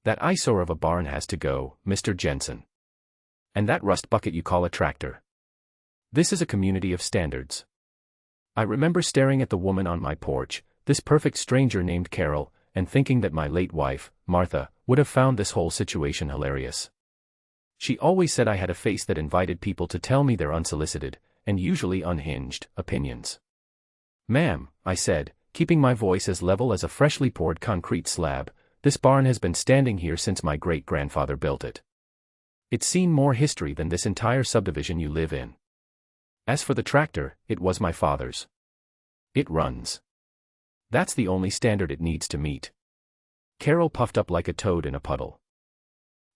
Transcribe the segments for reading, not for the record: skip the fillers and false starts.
That eyesore of a barn has to go, Mr. Jensen. And that rust bucket you call a tractor. This is a community of standards. I remember staring at the woman on my porch, this perfect stranger named Carol, and thinking that my late wife, Martha, would have found this whole situation hilarious. She always said I had a face that invited people to tell me their unsolicited, and usually unhinged, opinions. "Ma'am," I said, keeping my voice as level as a freshly poured concrete slab, "this barn has been standing here since my great-grandfather built it. It's seen more history than this entire subdivision you live in. As for the tractor, it was my father's. It runs. That's the only standard it needs to meet." Carol puffed up like a toad in a puddle.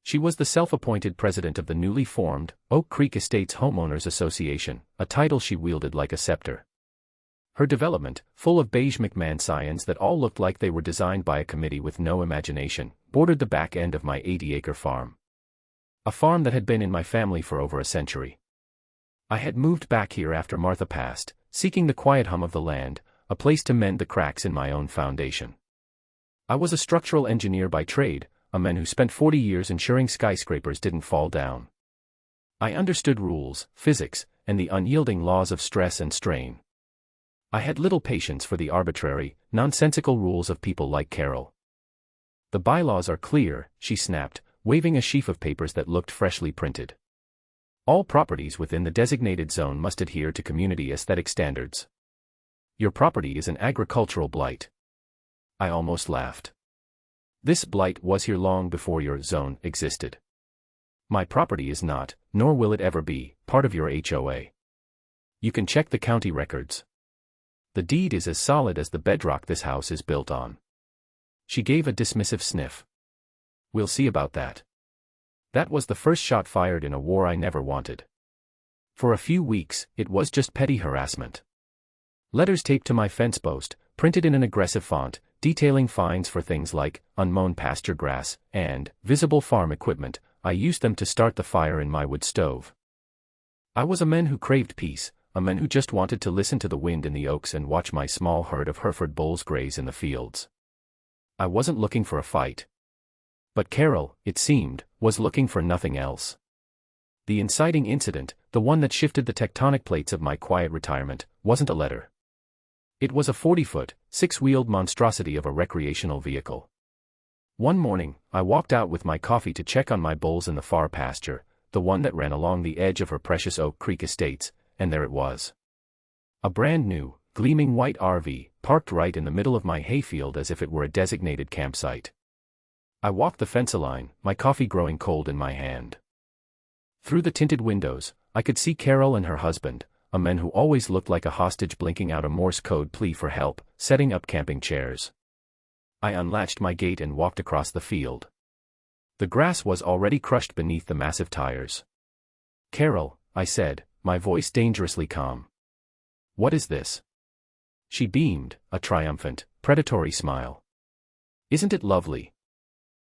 She was the self-appointed president of the newly formed Oak Creek Estates Homeowners Association, a title she wielded like a scepter. Her development, full of beige McMahon signs that all looked like they were designed by a committee with no imagination, bordered the back end of my 80-acre farm. A farm that had been in my family for over a century. I had moved back here after Martha passed, seeking the quiet hum of the land, a place to mend the cracks in my own foundation. I was a structural engineer by trade, a man who spent 40 years ensuring skyscrapers didn't fall down. I understood rules, physics, and the unyielding laws of stress and strain. I had little patience for the arbitrary, nonsensical rules of people like Carol. "The bylaws are clear," she snapped, waving a sheaf of papers that looked freshly printed. "All properties within the designated zone must adhere to community aesthetic standards. Your property is an agricultural blight." I almost laughed. This blight was here long before your zone existed. My property is not, nor will it ever be, part of your HOA. You can check the county records. The deed is as solid as the bedrock this house is built on. She gave a dismissive sniff. "We'll see about that." That was the first shot fired in a war I never wanted. For a few weeks, it was just petty harassment. Letters taped to my fence post, printed in an aggressive font, detailing fines for things like unmown pasture grass and visible farm equipment. I used them to start the fire in my wood stove. I was a man who craved peace, a man who just wanted to listen to the wind in the oaks and watch my small herd of Hereford bulls graze in the fields. I wasn't looking for a fight. But Carol, it seemed, was looking for nothing else. The inciting incident, the one that shifted the tectonic plates of my quiet retirement, wasn't a letter. It was a 40-foot, six-wheeled monstrosity of a recreational vehicle. One morning, I walked out with my coffee to check on my bulls in the far pasture, the one that ran along the edge of her precious Oak Creek Estates, and there it was. A brand new, gleaming white RV, parked right in the middle of my hayfield as if it were a designated campsite. I walked the fence line, my coffee growing cold in my hand. Through the tinted windows, I could see Carol and her husband, a man who always looked like a hostage blinking out a Morse code plea for help, setting up camping chairs. I unlatched my gate and walked across the field. The grass was already crushed beneath the massive tires. "Carol," I said, my voice dangerously calm. "What is this?" She beamed, a triumphant, predatory smile. "Isn't it lovely?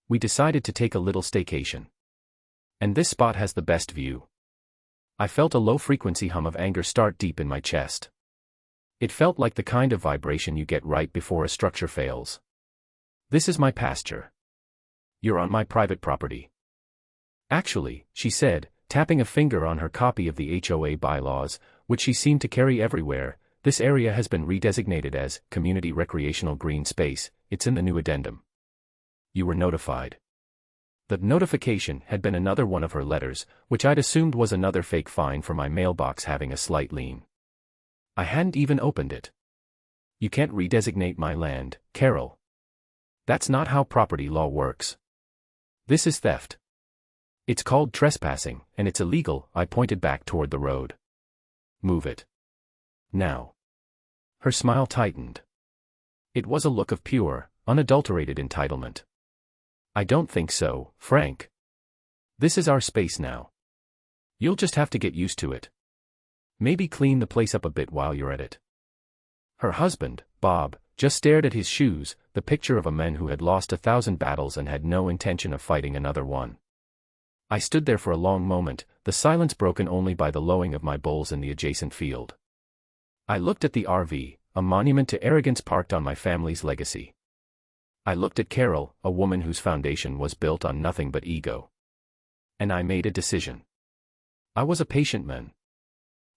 We decided to take a little staycation. And this spot has the best view." I felt a low-frequency hum of anger start deep in my chest. It felt like the kind of vibration you get right before a structure fails. "This is my pasture. You're on my private property." "Actually," she said, tapping a finger on her copy of the HOA bylaws, which she seemed to carry everywhere, "this area has been redesignated as Community Recreational Green Space. It's in the new addendum. You were notified." The notification had been another one of her letters, which I'd assumed was another fake fine for my mailbox having a slight lean. I hadn't even opened it. "You can't redesignate my land, Carol. That's not how property law works. This is theft. It's called trespassing, and it's illegal." I pointed back toward the road. "Move it. Now." Her smile tightened. It was a look of pure, unadulterated entitlement. "I don't think so, Frank. This is our space now. You'll just have to get used to it. Maybe clean the place up a bit while you're at it." Her husband, Bob, just stared at his shoes, the picture of a man who had lost 1,000 battles and had no intention of fighting another one. I stood there for a long moment, the silence broken only by the lowing of my bulls in the adjacent field. I looked at the RV, a monument to arrogance parked on my family's legacy. I looked at Carol, a woman whose foundation was built on nothing but ego. And I made a decision. I was a patient man.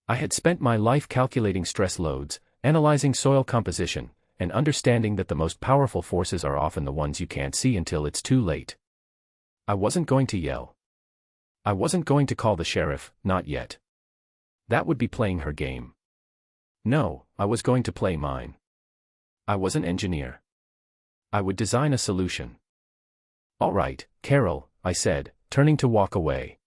I had spent my life calculating stress loads, analyzing soil composition, and understanding that the most powerful forces are often the ones you can't see until it's too late. I wasn't going to yell. I wasn't going to call the sheriff, not yet. That would be playing her game. No, I was going to play mine. I was an engineer. I would design a solution. All right, Carol, I said, turning to walk away.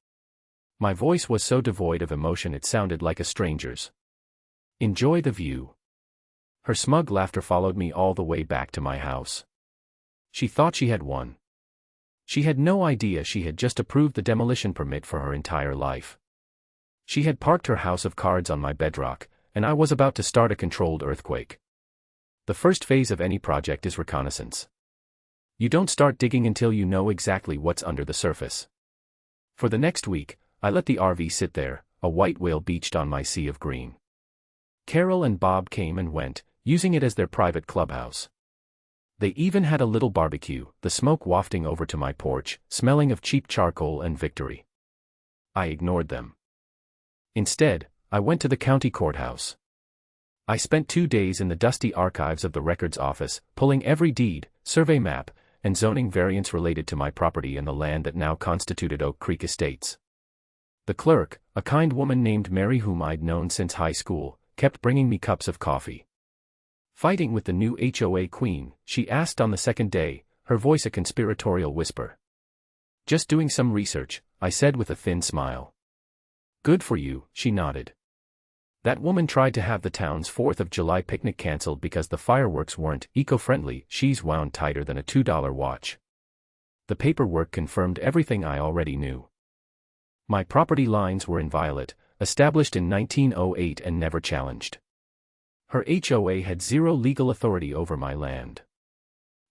My voice was so devoid of emotion it sounded like a stranger's. Enjoy the view. Her smug laughter followed me all the way back to my house. She thought she had won. She had no idea she had just approved the demolition permit for her entire life. She had parked her house of cards on my bedrock, and I was about to start a controlled earthquake. The first phase of any project is reconnaissance. You don't start digging until you know exactly what's under the surface. For the next week, I let the RV sit there, a white whale beached on my sea of green. Carol and Bob came and went, using it as their private clubhouse. They even had a little barbecue, the smoke wafting over to my porch, smelling of cheap charcoal and victory. I ignored them. Instead, I went to the county courthouse. I spent 2 days in the dusty archives of the records office, pulling every deed, survey map, and zoning variance related to my property and the land that now constituted Oak Creek Estates. The clerk, a kind woman named Mary whom I'd known since high school, kept bringing me cups of coffee. Fighting with the new HOA queen, she asked on the second day, her voice a conspiratorial whisper. Just doing some research, I said with a thin smile. Good for you, she nodded. That woman tried to have the town's 4th of July picnic cancelled because the fireworks weren't eco-friendly. She's wound tighter than a $2 watch. The paperwork confirmed everything I already knew. My property lines were inviolate, established in 1908 and never challenged. Her HOA had zero legal authority over my land.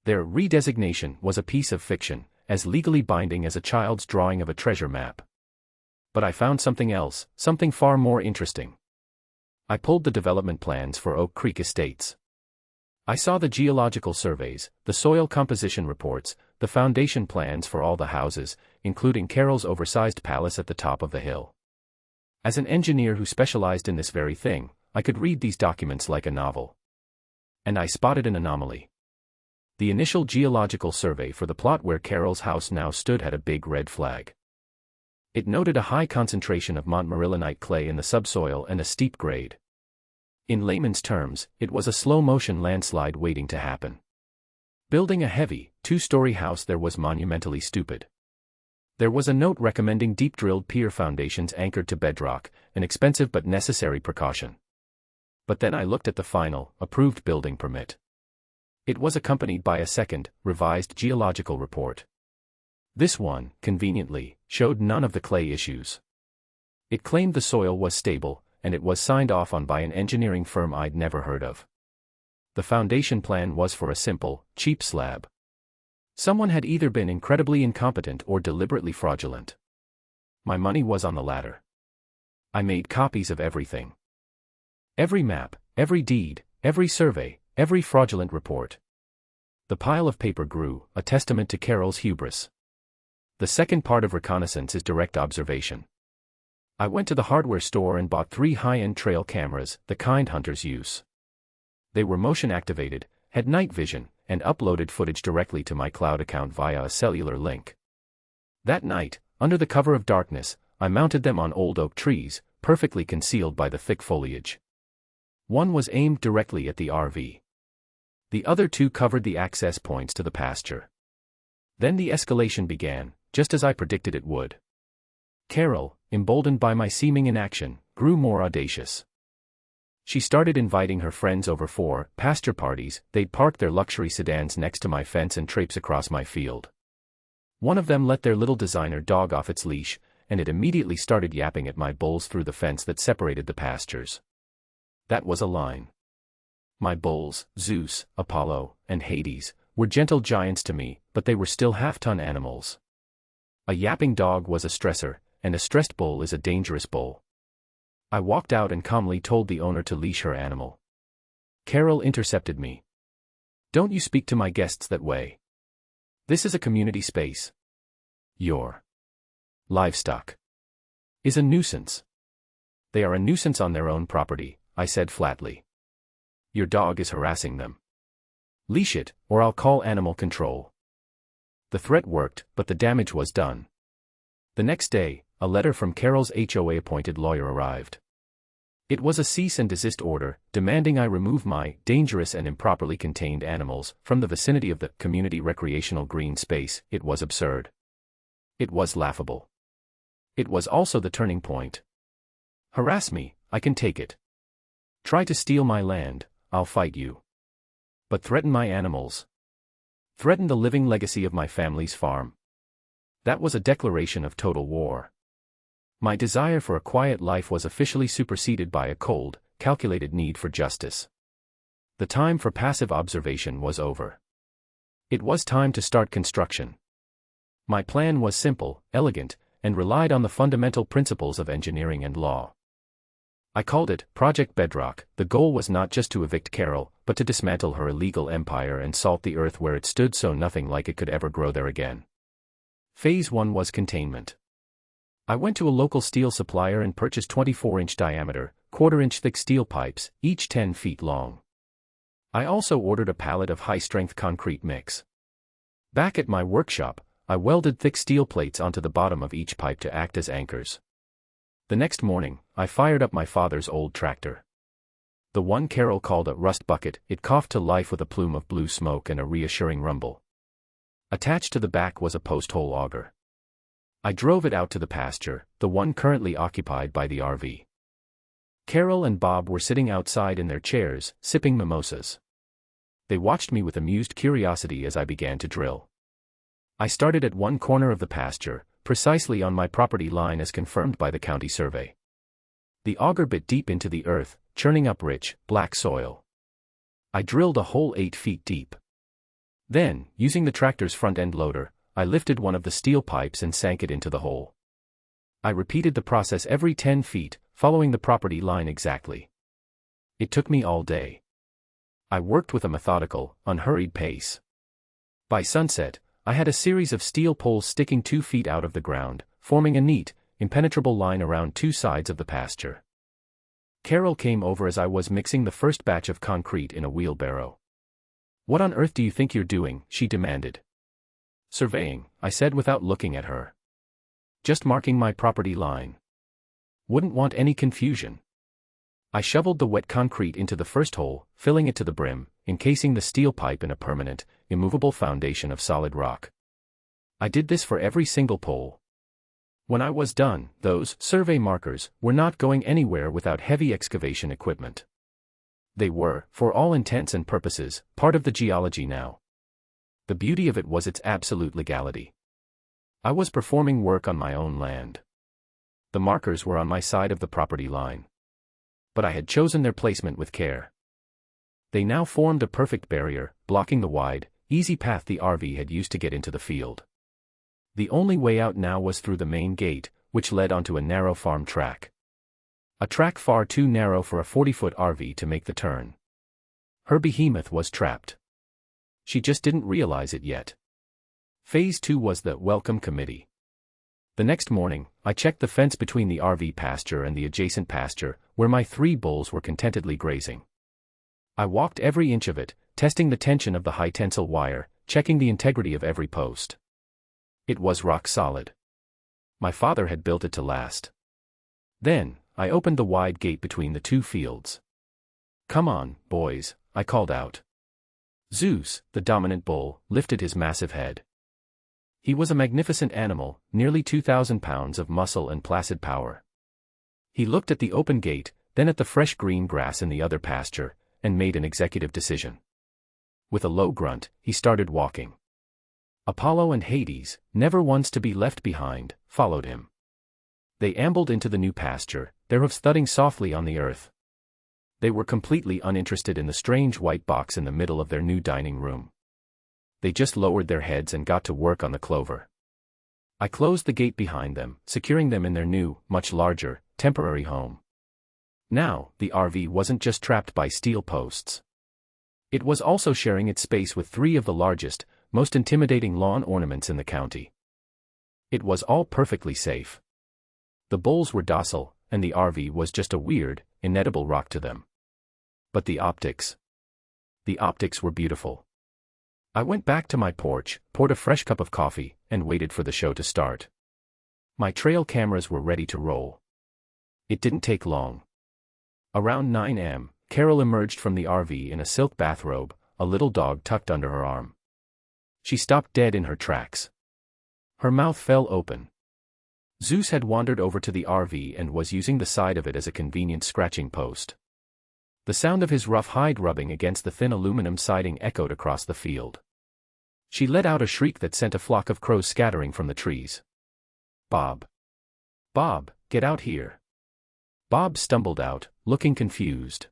Their redesignation was a piece of fiction, as legally binding as a child's drawing of a treasure map. But I found something else, something far more interesting. I pulled the development plans for Oak Creek Estates. I saw the geological surveys, the soil composition reports, the foundation plans for all the houses, including Carol's oversized palace at the top of the hill. As an engineer who specialized in this very thing, I could read these documents like a novel. And I spotted an anomaly. The initial geological survey for the plot where Carol's house now stood had a big red flag. It noted a high concentration of Montmorillonite clay in the subsoil and a steep grade. In layman's terms, it was a slow-motion landslide waiting to happen. Building a heavy, 2-story house there was monumentally stupid. There was a note recommending deep-drilled pier foundations anchored to bedrock, an expensive but necessary precaution. But then I looked at the final, approved building permit. It was accompanied by a second, revised geological report. This one, conveniently, showed none of the clay issues. It claimed the soil was stable, and it was signed off on by an engineering firm I'd never heard of. The foundation plan was for a simple, cheap slab. Someone had either been incredibly incompetent or deliberately fraudulent. My money was on the latter. I made copies of everything. Every map, every deed, every survey, every fraudulent report. The pile of paper grew, a testament to Carol's hubris. The second part of reconnaissance is direct observation. I went to the hardware store and bought 3 high-end trail cameras, the kind hunters use. They were motion-activated, had night vision, and uploaded footage directly to my cloud account via a cellular link. That night, under the cover of darkness, I mounted them on old oak trees, perfectly concealed by the thick foliage. One was aimed directly at the RV. The other 2 covered the access points to the pasture. Then the escalation began, just as I predicted it would. Carol, emboldened by my seeming inaction, grew more audacious. She started inviting her friends over for Pasture parties. They'd park their luxury sedans next to my fence and traipse across my field. One of them let their little designer dog off its leash, and it immediately started yapping at my bulls through the fence that separated the pastures. That was a line. My bulls, Zeus, Apollo, and Hades, were gentle giants to me, but they were still half-ton animals. A yapping dog was a stressor, and a stressed bull is a dangerous bull. I walked out and calmly told the owner to leash her animal. Carol intercepted me. "Don't you speak to my guests that way." This is a community space. Your livestock is a nuisance. They are a nuisance on their own property, I said flatly. Your dog is harassing them. Leash it, or I'll call animal control. The threat worked, but the damage was done. The next day, a letter from Carol's HOA appointed lawyer arrived. It was a cease and desist order, demanding I remove my dangerous and improperly contained animals from the vicinity of the community recreational green space. It was absurd. It was laughable. It was also the turning point. Harass me, I can take it. Try to steal my land, I'll fight you. But threaten my animals. Threaten the living legacy of my family's farm. That was a declaration of total war. My desire for a quiet life was officially superseded by a cold, calculated need for justice. The time for passive observation was over. It was time to start construction. My plan was simple, elegant, and relied on the fundamental principles of engineering and law. I called it Project Bedrock. The goal was not just to evict Carol, but to dismantle her illegal empire and salt the earth where it stood so nothing like it could ever grow there again. Phase 1 was containment. I went to a local steel supplier and purchased 24-inch diameter, quarter-inch thick steel pipes, each 10 feet long. I also ordered a pallet of high-strength concrete mix. Back at my workshop, I welded thick steel plates onto the bottom of each pipe to act as anchors. The next morning, I fired up my father's old tractor. The one Carol called a rust bucket. It coughed to life with a plume of blue smoke and a reassuring rumble. Attached to the back was a post-hole auger. I drove it out to the pasture, the one currently occupied by the RV. Carol and Bob were sitting outside in their chairs, sipping mimosas. They watched me with amused curiosity as I began to drill. I started at one corner of the pasture, precisely on my property line as confirmed by the county survey. The auger bit deep into the earth, churning up rich, black soil. I drilled a hole 8 feet deep. Then, using the tractor's front-end loader, I lifted one of the steel pipes and sank it into the hole. I repeated the process every 10 feet, following the property line exactly. It took me all day. I worked with a methodical, unhurried pace. By sunset, I had a series of steel poles sticking 2 feet out of the ground, forming a neat, impenetrable line around 2 sides of the pasture. Carol came over as I was mixing the first batch of concrete in a wheelbarrow. "What on earth do you think you're doing?" she demanded. "Surveying," I said without looking at her. "Just marking my property line. Wouldn't want any confusion." I shoveled the wet concrete into the first hole, filling it to the brim, encasing the steel pipe in a permanent, immovable foundation of solid rock. I did this for every single pole. When I was done, those survey markers were not going anywhere without heavy excavation equipment. They were, for all intents and purposes, part of the geology now. The beauty of it was its absolute legality. I was performing work on my own land. The markers were on my side of the property line. But I had chosen their placement with care. They now formed a perfect barrier, blocking the wide, easy path the RV had used to get into the field. The only way out now was through the main gate, which led onto a narrow farm track. A track far too narrow for a 40-foot RV to make the turn. Her behemoth was trapped. She just didn't realize it yet. Phase 2 was the welcome committee. The next morning, I checked the fence between the RV pasture and the adjacent pasture, where my 3 bulls were contentedly grazing. I walked every inch of it, testing the tension of the high-tensile wire, checking the integrity of every post. It was rock solid. My father had built it to last. Then, I opened the wide gate between the 2 fields. "Come on, boys," I called out. Zeus, the dominant bull, lifted his massive head. He was a magnificent animal, nearly 2,000 pounds of muscle and placid power. He looked at the open gate, then at the fresh green grass in the other pasture, and made an executive decision. With a low grunt, he started walking. Apollo and Hades, never once to be left behind, followed him. They ambled into the new pasture, their hoofs thudding softly on the earth. They were completely uninterested in the strange white box in the middle of their new dining room. They just lowered their heads and got to work on the clover. I closed the gate behind them, securing them in their new, much larger, temporary home. Now, the RV wasn't just trapped by steel posts. It was also sharing its space with 3 of the largest, most intimidating lawn ornaments in the county. It was all perfectly safe. The bulls were docile, and the RV was just a weird, inedible rock to them. But the optics were beautiful. I went back to my porch, poured a fresh cup of coffee, and waited for the show to start. My trail cameras were ready to roll. It didn't take long. Around 9 a.m., Carol emerged from the RV in a silk bathrobe, a little dog tucked under her arm. She stopped dead in her tracks. Her mouth fell open. Zeus had wandered over to the RV and was using the side of it as a convenient scratching post. The sound of his rough hide rubbing against the thin aluminum siding echoed across the field. She let out a shriek that sent a flock of crows scattering from the trees. "Bob! Bob, get out here!" Bob stumbled out, looking confused.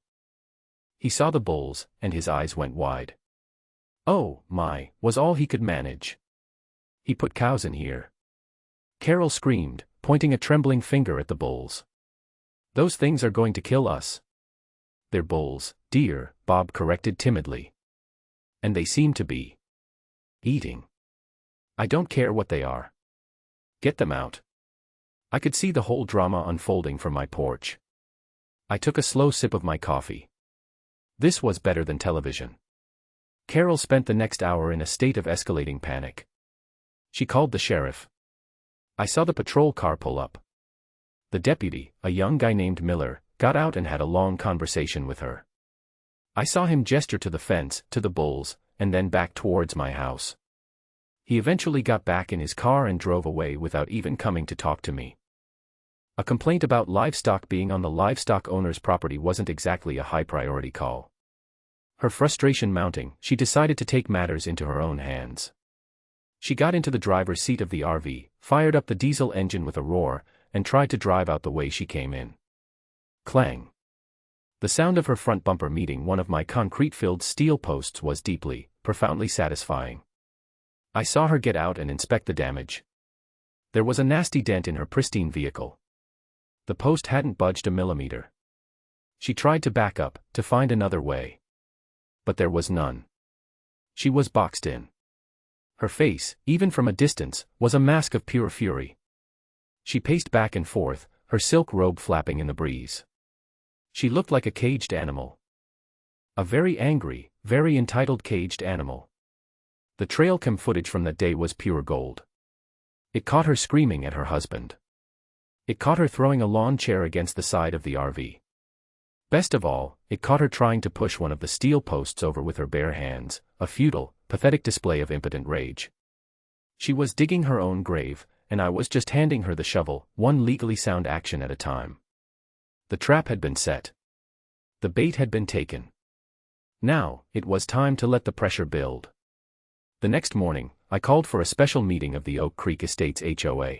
He saw the bulls, and his eyes went wide. "Oh, my," was all he could manage. "He put cows in here." Carol screamed, pointing a trembling finger at the bulls. "Those things are going to kill us." "They're bulls, dear," Bob corrected timidly. "And they seem to be eating." "I don't care what they are. Get them out." I could see the whole drama unfolding from my porch. I took a slow sip of my coffee. This was better than television. Carol spent the next hour in a state of escalating panic. She called the sheriff. I saw the patrol car pull up. The deputy, a young guy named Miller, got out and had a long conversation with her. I saw him gesture to the fence, to the bulls, and then back towards my house. He eventually got back in his car and drove away without even coming to talk to me. A complaint about livestock being on the livestock owner's property wasn't exactly a high-priority call. Her frustration mounting, she decided to take matters into her own hands. She got into the driver's seat of the RV, fired up the diesel engine with a roar, and tried to drive out the way she came in. Clang! The sound of her front bumper meeting one of my concrete-filled steel posts was deeply, profoundly satisfying. I saw her get out and inspect the damage. There was a nasty dent in her pristine vehicle. The post hadn't budged a millimeter. She tried to back up, to find another way. But there was none. She was boxed in. Her face, even from a distance, was a mask of pure fury. She paced back and forth, her silk robe flapping in the breeze. She looked like a caged animal. A very angry, very entitled caged animal. The trail cam footage from that day was pure gold. It caught her screaming at her husband. It caught her throwing a lawn chair against the side of the RV. Best of all, it caught her trying to push one of the steel posts over with her bare hands, a futile, pathetic display of impotent rage. She was digging her own grave, and I was just handing her the shovel, one legally sound action at a time. The trap had been set. The bait had been taken. Now, it was time to let the pressure build. The next morning, I called for a special meeting of the Oak Creek Estates HOA.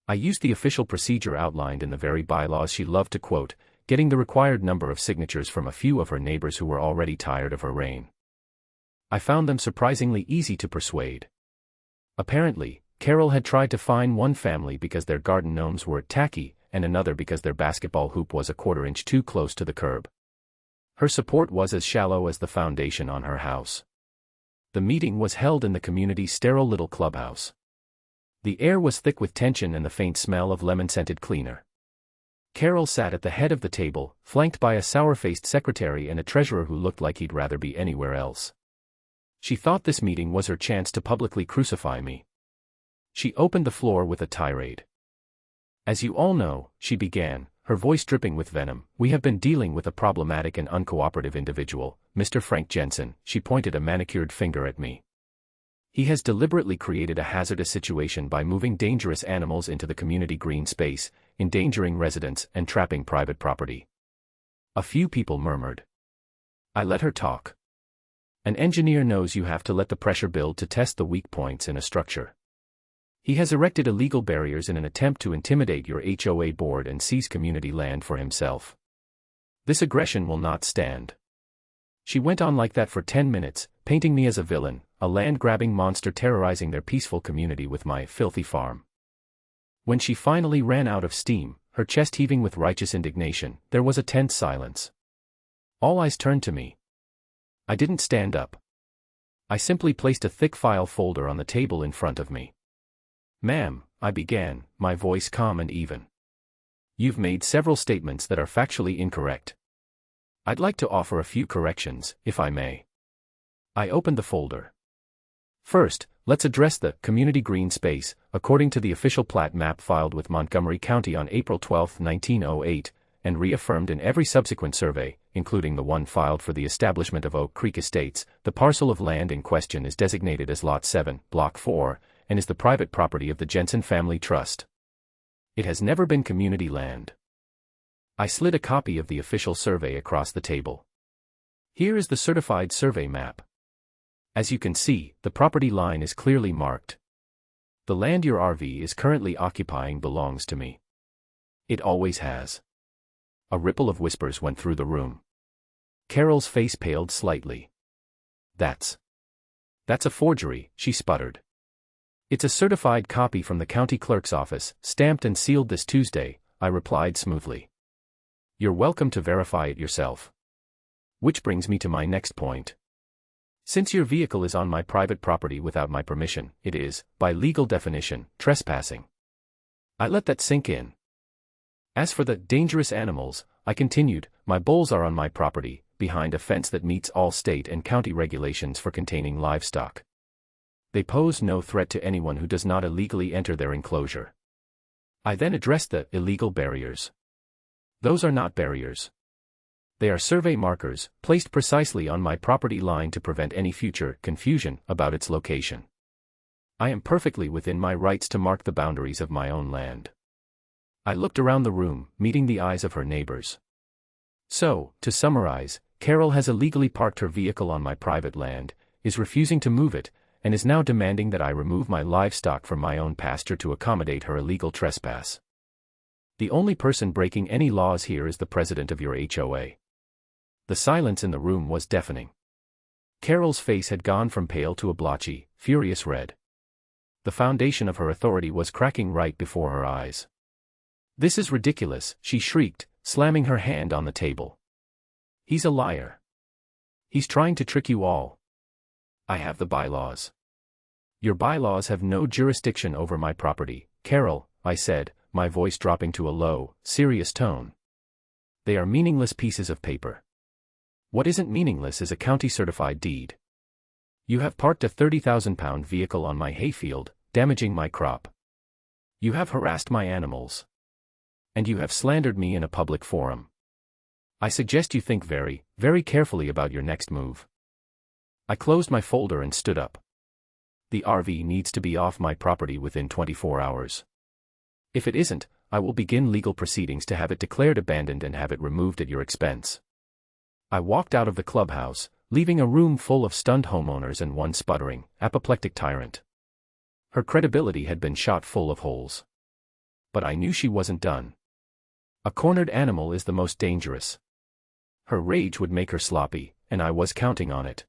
I used the official procedure outlined in the very bylaws she loved to quote, getting the required number of signatures from a few of her neighbors who were already tired of her reign. I found them surprisingly easy to persuade. Apparently, Carol had tried to fine one family because their garden gnomes were tacky, and another because their basketball hoop was a quarter-inch too close to the curb. Her support was as shallow as the foundation on her house. The meeting was held in the community's sterile little clubhouse. The air was thick with tension and the faint smell of lemon-scented cleaner. Carol sat at the head of the table, flanked by a sour-faced secretary and a treasurer who looked like he'd rather be anywhere else. She thought this meeting was her chance to publicly crucify me. She opened the floor with a tirade. "As you all know," she began, her voice dripping with venom, "we have been dealing with a problematic and uncooperative individual, Mr. Frank Jensen." She pointed a manicured finger at me. "He has deliberately created a hazardous situation by moving dangerous animals into the community green space, endangering residents and trapping private property." A few people murmured. I let her talk. "An engineer knows you have to let the pressure build to test the weak points in a structure. He has erected illegal barriers in an attempt to intimidate your HOA board and seize community land for himself. This aggression will not stand." She went on like that for 10 minutes, painting me as a villain, a land-grabbing monster terrorizing their peaceful community with my filthy farm. When she finally ran out of steam, her chest heaving with righteous indignation, there was a tense silence. All eyes turned to me. I didn't stand up. I simply placed a thick file folder on the table in front of me. "Ma'am," I began, my voice calm and even. "You've made several statements that are factually incorrect. I'd like to offer a few corrections, if I may." I opened the folder. First, let's address the community green space, according to the official plat map filed with Montgomery County on April 12, 1908, and reaffirmed in every subsequent survey, including the one filed for the establishment of Oak Creek Estates. The parcel of land in question is designated as Lot 7, Block 4, and is the private property of the Jensen Family Trust. It has never been community land. I slid a copy of the official survey across the table. Here is the certified survey map. As you can see, the property line is clearly marked. The land your RV is currently occupying belongs to me. It always has. A ripple of whispers went through the room. Carol's face paled slightly. That's a forgery," she sputtered. "It's a certified copy from the county clerk's office, stamped and sealed this Tuesday," I replied smoothly. "You're welcome to verify it yourself." Which brings me to my next point. Since your vehicle is on my private property without my permission, it is, by legal definition, trespassing. I let that sink in. As for the dangerous animals, I continued, my bulls are on my property, behind a fence that meets all state and county regulations for containing livestock. They pose no threat to anyone who does not illegally enter their enclosure. I then addressed the illegal barriers. Those are not barriers. They are survey markers, placed precisely on my property line to prevent any future confusion about its location. I am perfectly within my rights to mark the boundaries of my own land. I looked around the room, meeting the eyes of her neighbors. So, to summarize, Carol has illegally parked her vehicle on my private land, is refusing to move it, and is now demanding that I remove my livestock from my own pasture to accommodate her illegal trespass. The only person breaking any laws here is the president of your HOA. The silence in the room was deafening. Carol's face had gone from pale to a blotchy, furious red. The foundation of her authority was cracking right before her eyes. "This is ridiculous," she shrieked, slamming her hand on the table. "He's a liar. He's trying to trick you all. I have the bylaws." "Your bylaws have no jurisdiction over my property, Carol," I said, my voice dropping to a low, serious tone. "They are meaningless pieces of paper. What isn't meaningless is a county-certified deed. You have parked a 30,000-pound vehicle on my hayfield, damaging my crop. You have harassed my animals. And you have slandered me in a public forum. I suggest you think very, very carefully about your next move." I closed my folder and stood up. The RV needs to be off my property within 24 hours. If it isn't, I will begin legal proceedings to have it declared abandoned and have it removed at your expense. I walked out of the clubhouse, leaving a room full of stunned homeowners and one sputtering, apoplectic tyrant. Her credibility had been shot full of holes. But I knew she wasn't done. A cornered animal is the most dangerous. Her rage would make her sloppy, and I was counting on it.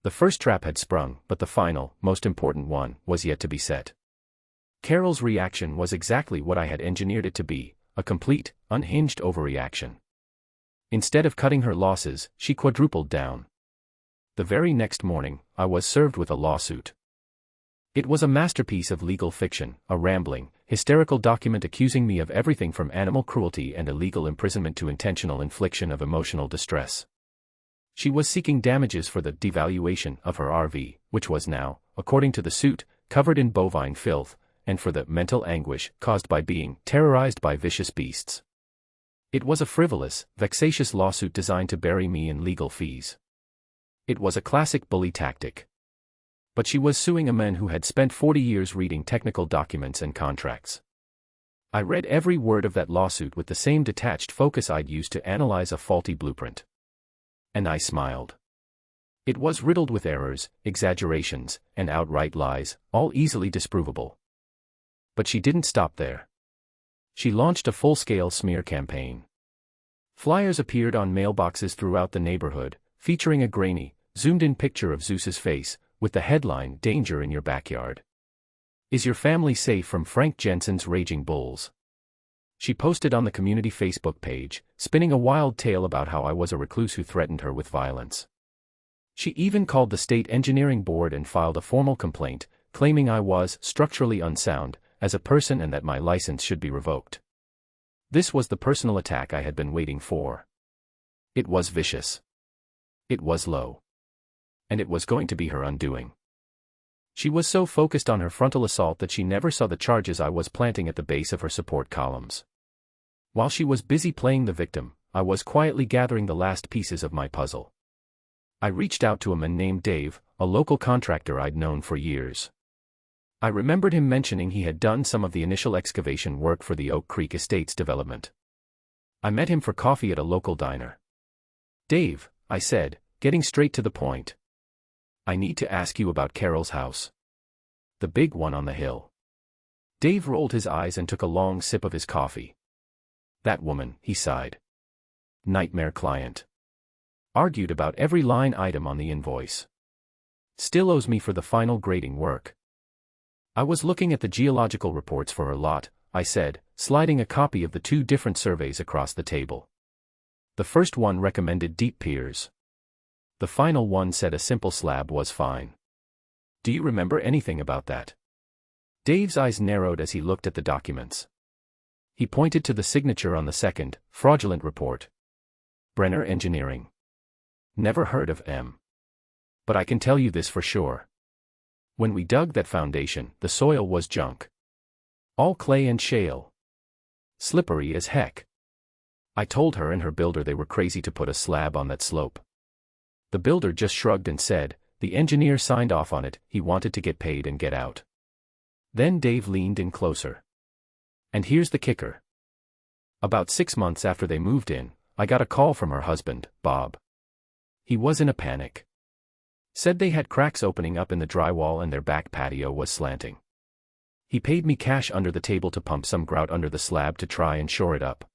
The first trap had sprung, but the final, most important one, was yet to be set. Carol's reaction was exactly what I had engineered it to be, a complete, unhinged overreaction. Instead of cutting her losses, she quadrupled down. The very next morning, I was served with a lawsuit. It was a masterpiece of legal fiction, a rambling, hysterical document accusing me of everything from animal cruelty and illegal imprisonment to intentional infliction of emotional distress. She was seeking damages for the devaluation of her RV, which was now, according to the suit, covered in bovine filth, and for the mental anguish caused by being terrorized by vicious beasts. It was a frivolous, vexatious lawsuit designed to bury me in legal fees. It was a classic bully tactic. But she was suing a man who had spent 40 years reading technical documents and contracts. I read every word of that lawsuit with the same detached focus I'd used to analyze a faulty blueprint. And I smiled. It was riddled with errors, exaggerations, and outright lies, all easily disprovable. But she didn't stop there. She launched a full-scale smear campaign. Flyers appeared on mailboxes throughout the neighborhood, featuring a grainy, zoomed-in picture of Zeus's face, with the headline, "Danger in Your Backyard. Is your family safe from Frank Jensen's raging bulls?" She posted on the community Facebook page, spinning a wild tale about how I was a recluse who threatened her with violence. She even called the state engineering board and filed a formal complaint, claiming I was structurally unsound as a person and that my license should be revoked. This was the personal attack I had been waiting for. It was vicious. It was low. And it was going to be her undoing. She was so focused on her frontal assault that she never saw the charges I was planting at the base of her support columns. While she was busy playing the victim, I was quietly gathering the last pieces of my puzzle. I reached out to a man named Dave, a local contractor I'd known for years. I remembered him mentioning he had done some of the initial excavation work for the Oak Creek Estates development. I met him for coffee at a local diner. "Dave," I said, getting straight to the point. "I need to ask you about Carol's house. The big one on the hill." Dave rolled his eyes and took a long sip of his coffee. "That woman," he sighed. "Nightmare client. Argued about every line item on the invoice. Still owes me for the final grading work." I was looking at the geological reports for her lot, I said, sliding a copy of the 2 different surveys across the table. The first one recommended deep piers. The final one said a simple slab was fine. "Do you remember anything about that?" Dave's eyes narrowed as he looked at the documents. He pointed to the signature on the second, fraudulent report. "Brenner Engineering. Never heard of M. But I can tell you this for sure. When we dug that foundation, the soil was junk. All clay and shale. Slippery as heck." I told her and her builder they were crazy to put a slab on that slope. The builder just shrugged and said, the engineer signed off on it, he wanted to get paid and get out. Then Dave leaned in closer. "And here's the kicker. About 6 months after they moved in, I got a call from her husband, Bob. He was in a panic. Said they had cracks opening up in the drywall and their back patio was slanting. He paid me cash under the table to pump some grout under the slab to try and shore it up.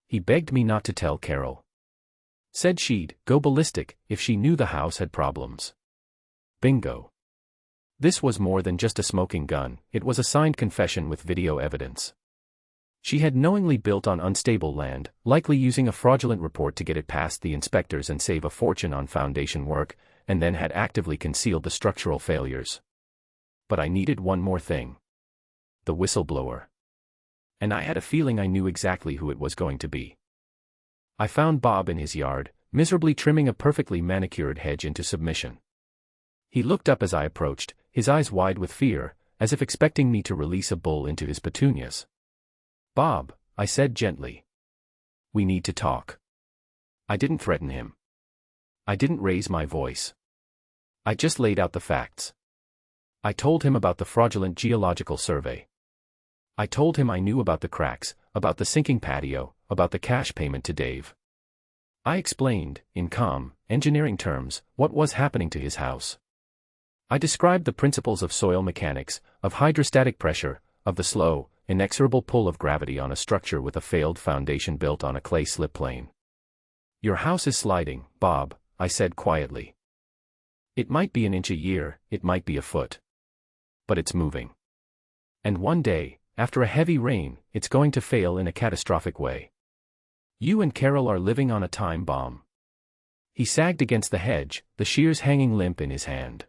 He begged me not to tell Carol. Said she'd go ballistic if she knew the house had problems." Bingo. This was more than just a smoking gun, it was a signed confession with video evidence. She had knowingly built on unstable land, likely using a fraudulent report to get it past the inspectors and save a fortune on foundation work, and then had actively concealed the structural failures. But I needed one more thing. The whistleblower. And I had a feeling I knew exactly who it was going to be. I found Bob in his yard, miserably trimming a perfectly manicured hedge into submission. He looked up as I approached, his eyes wide with fear, as if expecting me to release a bull into his petunias. "Bob," I said gently. "We need to talk." I didn't threaten him. I didn't raise my voice. I just laid out the facts. I told him about the fraudulent geological survey. I told him I knew about the cracks, about the sinking patio, about the cash payment to Dave. I explained, in calm, engineering terms, what was happening to his house. I described the principles of soil mechanics, of hydrostatic pressure, of the slow, inexorable pull of gravity on a structure with a failed foundation built on a clay slip plane. "Your house is sliding, Bob," I said quietly. "It might be an inch a year, it might be a foot. But it's moving. And one day, after a heavy rain, it's going to fail in a catastrophic way. You and Carol are living on a time bomb." He sagged against the hedge, the shears hanging limp in his hand.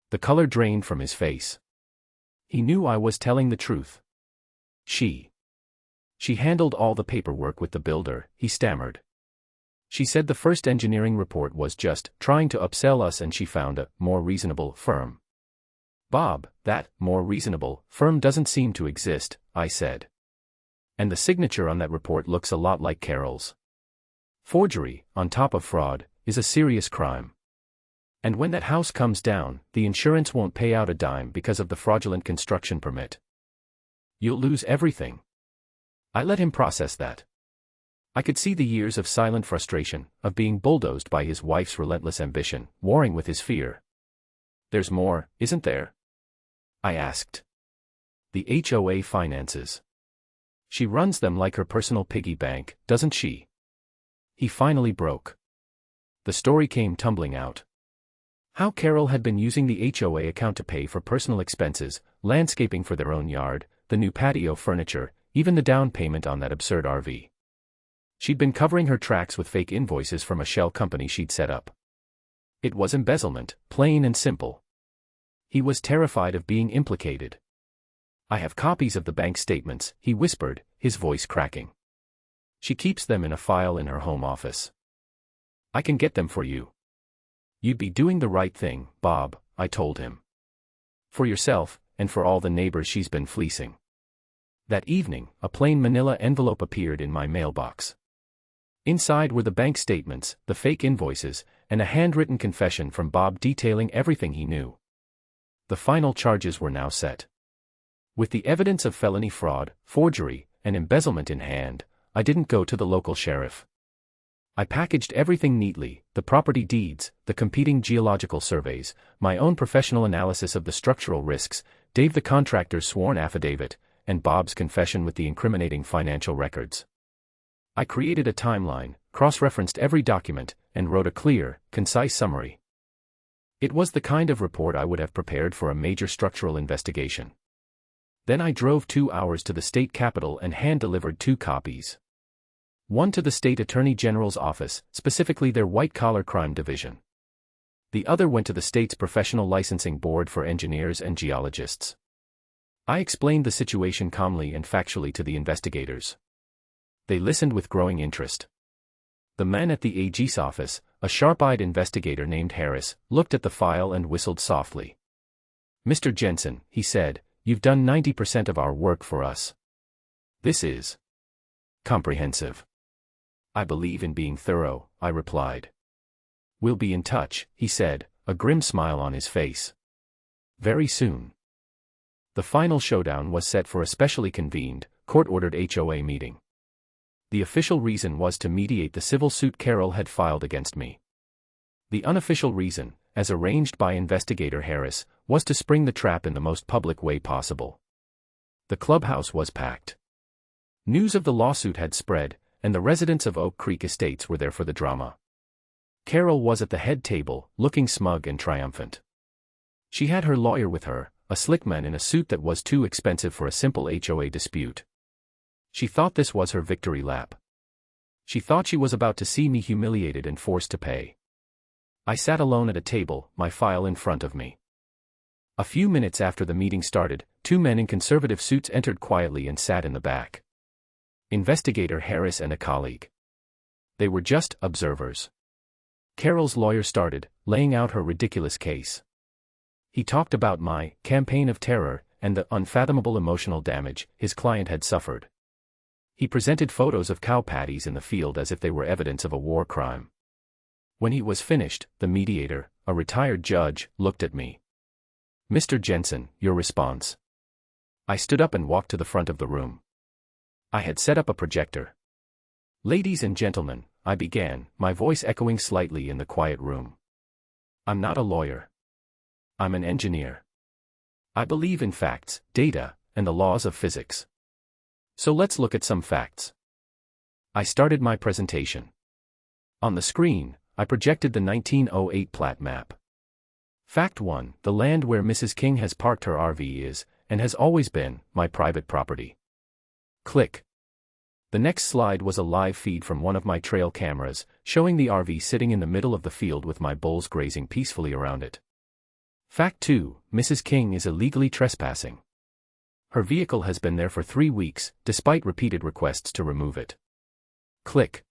The color drained from his face. He knew I was telling the truth. She handled all the paperwork with the builder," he stammered. "She said the first engineering report was just trying to upsell us and she found a more reasonable firm." "Bob, that more reasonable firm doesn't seem to exist," I said. "And the signature on that report looks a lot like Carol's. Forgery, on top of fraud, is a serious crime. And when that house comes down, the insurance won't pay out a dime because of the fraudulent construction permit. You'll lose everything." I let him process that. I could see the years of silent frustration, of being bulldozed by his wife's relentless ambition, warring with his fear. "There's more, isn't there?" I asked. "The HOA finances. She runs them like her personal piggy bank, doesn't she?" He finally broke. The story came tumbling out. How Carol had been using the HOA account to pay for personal expenses, landscaping for their own yard, the new patio furniture, even the down payment on that absurd RV. She'd been covering her tracks with fake invoices from a shell company she'd set up. It was embezzlement, plain and simple. He was terrified of being implicated. I have copies of the bank statements, he whispered, his voice cracking. She keeps them in a file in her home office. I can get them for you. You'd be doing the right thing, Bob, I told him. For yourself, and for all the neighbors she's been fleecing. That evening, a plain manila envelope appeared in my mailbox. Inside were the bank statements, the fake invoices, and a handwritten confession from Bob detailing everything he knew. The final charges were now set. With the evidence of felony fraud, forgery, and embezzlement in hand, I didn't go to the local sheriff. I packaged everything neatly, the property deeds, the competing geological surveys, my own professional analysis of the structural risks, Dave the contractor's sworn affidavit, and Bob's confession with the incriminating financial records. I created a timeline, cross-referenced every document, and wrote a clear, concise summary. It was the kind of report I would have prepared for a major structural investigation. Then I drove 2 hours to the state capitol and hand-delivered 2 copies. One to the state attorney general's office, specifically their white-collar crime division. The other went to the state's professional licensing board for engineers and geologists. I explained the situation calmly and factually to the investigators. They listened with growing interest. The man at the AG's office, a sharp-eyed investigator named Harris, looked at the file and whistled softly. "Mr. Jensen," he said, "you've done 90% of our work for us. This is comprehensive." "I believe in being thorough," I replied. "We'll be in touch," he said, a grim smile on his face. "Very soon." The final showdown was set for a specially convened, court-ordered HOA meeting. The official reason was to mediate the civil suit Carol had filed against me. The unofficial reason, as arranged by investigator Harris, was to spring the trap in the most public way possible. The clubhouse was packed. News of the lawsuit had spread, and the residents of Oak Creek Estates were there for the drama. Carol was at the head table, looking smug and triumphant. She had her lawyer with her, a slick man in a suit that was too expensive for a simple HOA dispute. She thought this was her victory lap. She thought she was about to see me humiliated and forced to pay. I sat alone at a table, my file in front of me. A few minutes after the meeting started, 2 men in conservative suits entered quietly and sat in the back. Investigator Harris and a colleague. They were just observers. Carol's lawyer started, laying out her ridiculous case. He talked about my campaign of terror and the unfathomable emotional damage his client had suffered. He presented photos of cow patties in the field as if they were evidence of a war crime. When he was finished, the mediator, a retired judge, looked at me. "Mr. Jensen, your response." I stood up and walked to the front of the room. I had set up a projector. "Ladies and gentlemen," I began, my voice echoing slightly in the quiet room. "I'm not a lawyer. I'm an engineer. I believe in facts, data, and the laws of physics. So let's look at some facts." I started my presentation. On the screen, I projected the 1908 plat map. Fact 1, the land where Mrs. King has parked her RV is, and has always been, my private property. Click. The next slide was a live feed from one of my trail cameras, showing the RV sitting in the middle of the field with my bulls grazing peacefully around it. Fact 2, Mrs. King is illegally trespassing. Her vehicle has been there for 3 weeks, despite repeated requests to remove it. Click.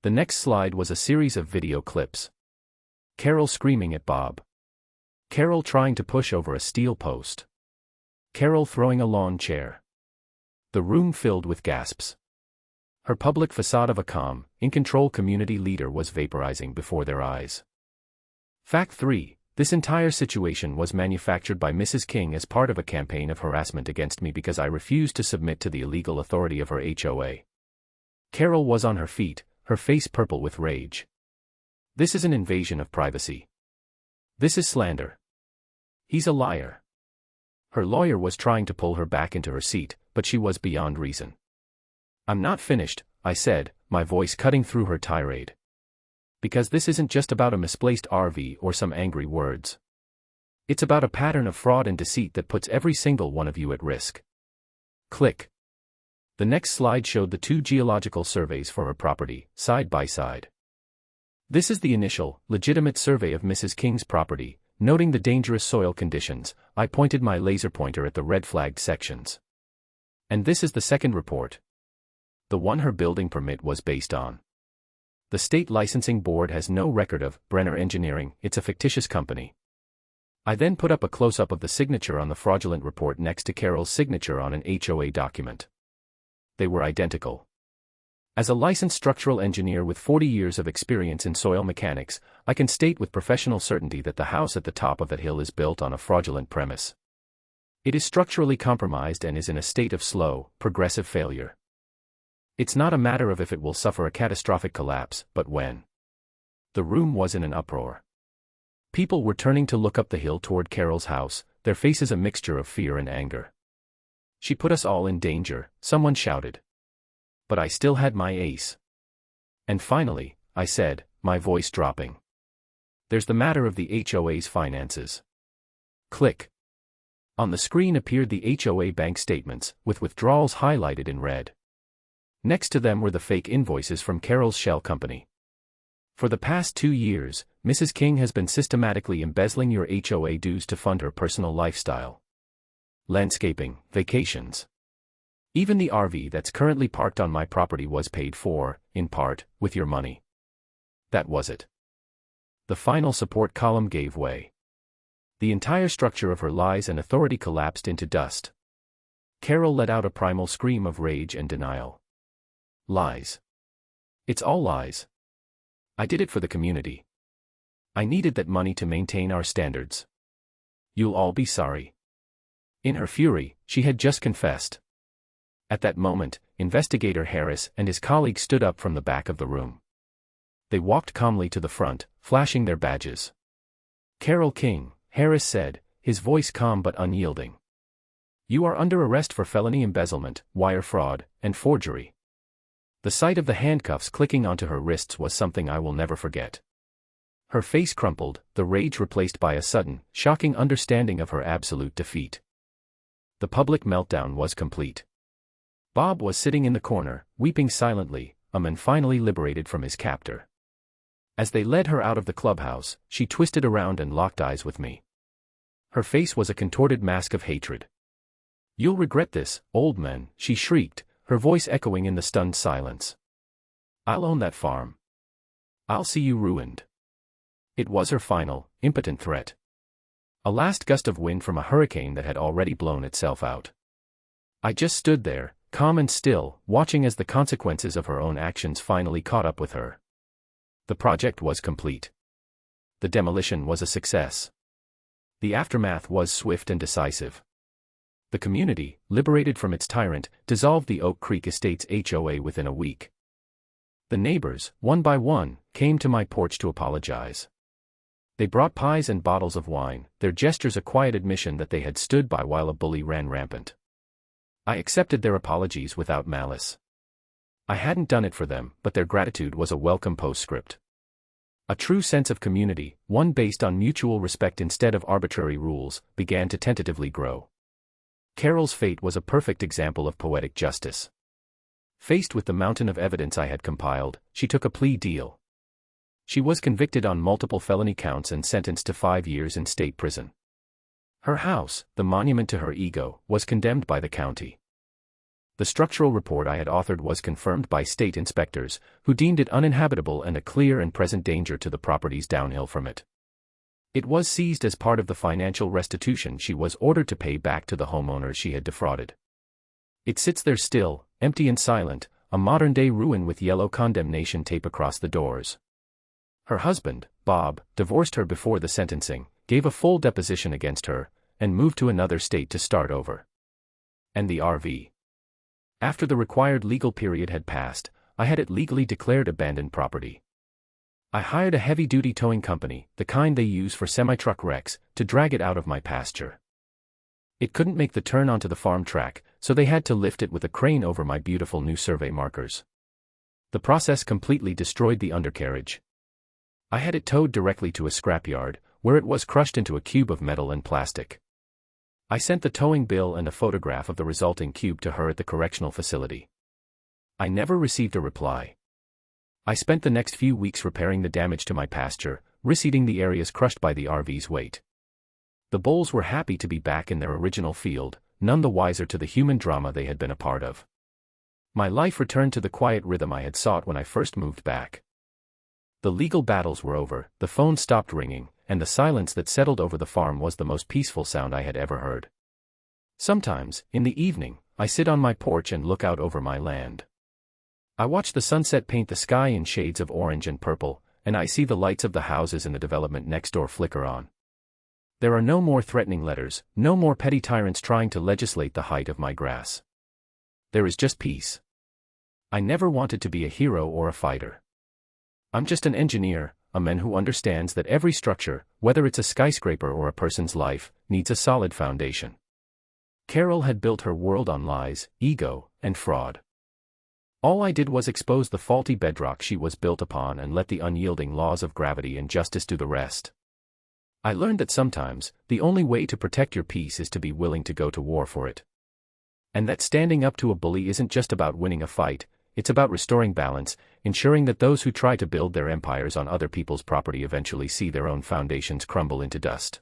The next slide was a series of video clips. Carol screaming at Bob. Carol trying to push over a steel post. Carol throwing a lawn chair. The room filled with gasps. Her public facade of a calm, in-control community leader was vaporizing before their eyes. Fact 3. This entire situation was manufactured by Mrs. King as part of a campaign of harassment against me because I refused to submit to the illegal authority of her HOA. Carol was on her feet, her face purple with rage. This is an invasion of privacy. This is slander. He's a liar. Her lawyer was trying to pull her back into her seat, but she was beyond reason. "I'm not finished," I said, my voice cutting through her tirade. "Because this isn't just about a misplaced RV or some angry words. It's about a pattern of fraud and deceit that puts every single one of you at risk." Click. The next slide showed the 2 geological surveys for her property, side by side. This is the initial, legitimate survey of Mrs. King's property. Noting the dangerous soil conditions, I pointed my laser pointer at the red-flagged sections. And this is the second report. The one her building permit was based on. The state licensing board has no record of Brenner Engineering, it's a fictitious company. I then put up a close-up of the signature on the fraudulent report next to Carol's signature on an HOA document. They were identical. As a licensed structural engineer with 40 years of experience in soil mechanics, I can state with professional certainty that the house at the top of that hill is built on a fraudulent premise. It is structurally compromised and is in a state of slow, progressive failure. It's not a matter of if it will suffer a catastrophic collapse, but when. The room was in an uproar. People were turning to look up the hill toward Carol's house, their faces a mixture of fear and anger. "She put us all in danger," someone shouted. But I still had my ace. "And finally," I said, my voice dropping. "There's the matter of the HOA's finances." Click. On the screen appeared the HOA bank statements, with withdrawals highlighted in red. Next to them were the fake invoices from Carol's shell company. "For the past 2 years, Mrs. King has been systematically embezzling your HOA dues to fund her personal lifestyle. Landscaping, vacations. Even the RV that's currently parked on my property was paid for, in part, with your money." That was it. The final support column gave way. The entire structure of her lies and authority collapsed into dust. Carol let out a primal scream of rage and denial. "Lies. It's all lies. I did it for the community. I needed that money to maintain our standards. You'll all be sorry." In her fury, she had just confessed. At that moment, Investigator Harris and his colleague stood up from the back of the room. They walked calmly to the front, flashing their badges. "Carol King," Harris said, his voice calm but unyielding. "You are under arrest for felony embezzlement, wire fraud, and forgery." The sight of the handcuffs clicking onto her wrists was something I will never forget. Her face crumpled, the rage replaced by a sudden, shocking understanding of her absolute defeat. The public meltdown was complete. Bob was sitting in the corner, weeping silently, a man finally liberated from his captor. As they led her out of the clubhouse, she twisted around and locked eyes with me. Her face was a contorted mask of hatred. "You'll regret this, old man," she shrieked, her voice echoing in the stunned silence. "I'll own that farm. I'll see you ruined." It was her final, impotent threat. A last gust of wind from a hurricane that had already blown itself out. I just stood there, calm and still, watching as the consequences of her own actions finally caught up with her. The project was complete. The demolition was a success. The aftermath was swift and decisive. The community, liberated from its tyrant, dissolved the Oak Creek Estates HOA within a week. The neighbors, one by one, came to my porch to apologize. They brought pies and bottles of wine, their gestures a quiet admission that they had stood by while a bully ran rampant. I accepted their apologies without malice. I hadn't done it for them, but their gratitude was a welcome postscript. A true sense of community, one based on mutual respect instead of arbitrary rules, began to tentatively grow. Carol's fate was a perfect example of poetic justice. Faced with the mountain of evidence I had compiled, she took a plea deal. She was convicted on multiple felony counts and sentenced to 5 years in state prison. Her house, the monument to her ego, was condemned by the county. The structural report I had authored was confirmed by state inspectors, who deemed it uninhabitable and a clear and present danger to the properties downhill from it. It was seized as part of the financial restitution she was ordered to pay back to the homeowners she had defrauded. It sits there still, empty and silent, a modern-day ruin with yellow condemnation tape across the doors. Her husband, Bob, divorced her before the sentencing, gave a full deposition against her, and moved to another state to start over. And the RV. After the required legal period had passed, I had it legally declared abandoned property. I hired a heavy-duty towing company, the kind they use for semi-truck wrecks, to drag it out of my pasture. It couldn't make the turn onto the farm track, so they had to lift it with a crane over my beautiful new survey markers. The process completely destroyed the undercarriage. I had it towed directly to a scrapyard, where it was crushed into a cube of metal and plastic. I sent the towing bill and a photograph of the resulting cube to her at the correctional facility. I never received a reply. I spent the next few weeks repairing the damage to my pasture, reseeding the areas crushed by the RV's weight. The bulls were happy to be back in their original field, none the wiser to the human drama they had been a part of. My life returned to the quiet rhythm I had sought when I first moved back. The legal battles were over, the phone stopped ringing, and the silence that settled over the farm was the most peaceful sound I had ever heard. Sometimes, in the evening, I sit on my porch and look out over my land. I watch the sunset paint the sky in shades of orange and purple, and I see the lights of the houses in the development next door flicker on. There are no more threatening letters, no more petty tyrants trying to legislate the height of my grass. There is just peace. I never wanted to be a hero or a fighter. I'm just an engineer, a man who understands that every structure, whether it's a skyscraper or a person's life, needs a solid foundation. Carol had built her world on lies, ego, and fraud. All I did was expose the faulty bedrock she was built upon and let the unyielding laws of gravity and justice do the rest. I learned that sometimes, the only way to protect your peace is to be willing to go to war for it. And that standing up to a bully isn't just about winning a fight, it's about restoring balance, ensuring that those who try to build their empires on other people's property eventually see their own foundations crumble into dust.